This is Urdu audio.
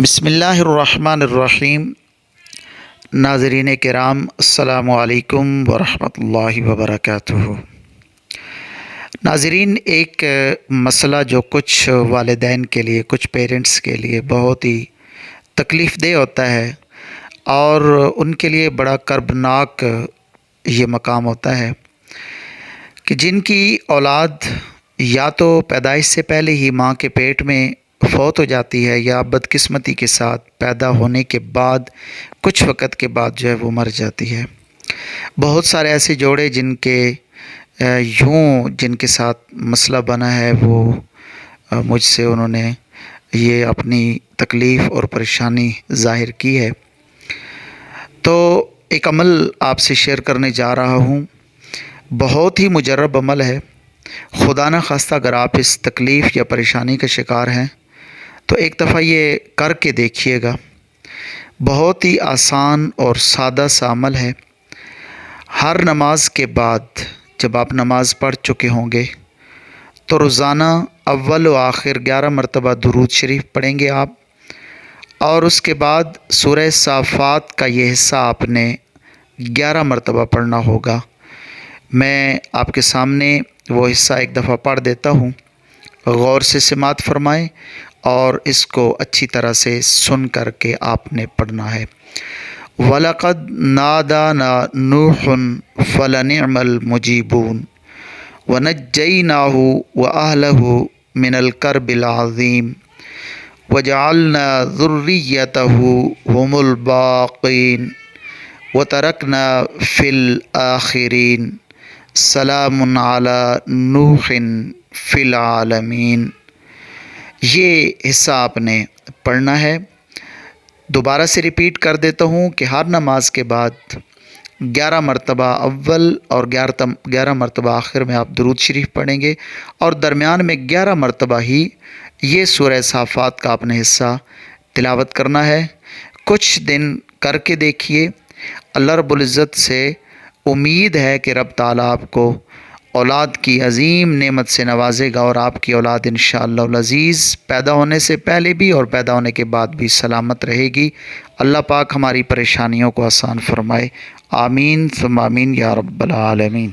بسم اللہ الرحمن الرحیم۔ ناظرین کرام، السلام علیکم ورحمۃ اللہ وبرکاتہ۔ ناظرین، ایک مسئلہ جو کچھ والدین کے لیے، کچھ پیرنٹس کے لیے بہت ہی تکلیف دہ ہوتا ہے اور ان کے لیے بڑا کربناک یہ مقام ہوتا ہے کہ جن کی اولاد یا تو پیدائش سے پہلے ہی ماں کے پیٹ میں فوت ہو جاتی ہے یا بدقسمتی کے ساتھ پیدا ہونے کے بعد کچھ وقت کے بعد جو ہے وہ مر جاتی ہے۔ بہت سارے ایسے جوڑے جن کے ساتھ مسئلہ بنا ہے، وہ مجھ سے انہوں نے یہ اپنی تکلیف اور پریشانی ظاہر کی ہے۔ تو ایک عمل آپ سے شیئر کرنے جا رہا ہوں، بہت ہی مجرب عمل ہے۔ خدا نہ خواستہ اگر آپ اس تکلیف یا پریشانی کا شکار ہیں تو ایک دفعہ یہ کر کے دیکھیے گا۔ بہت ہی آسان اور سادہ سا عمل ہے۔ ہر نماز کے بعد جب آپ نماز پڑھ چکے ہوں گے تو روزانہ اول و آخر 11 مرتبہ درود شریف پڑھیں گے آپ، اور اس کے بعد سورہ صافات کا یہ حصہ آپ نے 11 مرتبہ پڑھنا ہوگا۔ میں آپ کے سامنے وہ حصہ ایک دفعہ پڑھ دیتا ہوں، غور سے سماعت فرمائیں اور اس کو اچھی طرح سے سن کر کے آپ نے پڑھنا ہے۔ وَلَقَدْ نَادَانَا نُوحٌ فَلَنِعْمَ الْمُجِيبُونَ وَنَجَّيْنَاهُ وَأَهْلَهُ مِنَ الْكَرْبِ الْعَظِيمِ وَجَعَلْنَا ذُرِّيَّتَهُ هُمُ الْبَاقِينَ وَتَرَكْنَا فِي الْآخِرِينَ سَلَامٌ عَلَى نُوحٍ فِي الْعَالَمِينَ۔ یہ حصہ آپ نے پڑھنا ہے۔ دوبارہ سے ریپیٹ کر دیتا ہوں کہ ہر نماز کے بعد 11 مرتبہ اول اور 11 مرتبہ آخر میں آپ درود شریف پڑھیں گے، اور درمیان میں 11 مرتبہ ہی یہ سورہ صافات کا آپ نے حصہ تلاوت کرنا ہے۔ کچھ دن کر کے دیکھیے، اللہ رب العزت سے امید ہے کہ رب تعالیٰ آپ کو اولاد کی عظیم نعمت سے نوازے گا، اور آپ کی اولاد انشاءاللہ العزیز پیدا ہونے سے پہلے بھی اور پیدا ہونے کے بعد بھی سلامت رہے گی۔ اللہ پاک ہماری پریشانیوں کو آسان فرمائے، آمین ثم آمین یا رب العالمین۔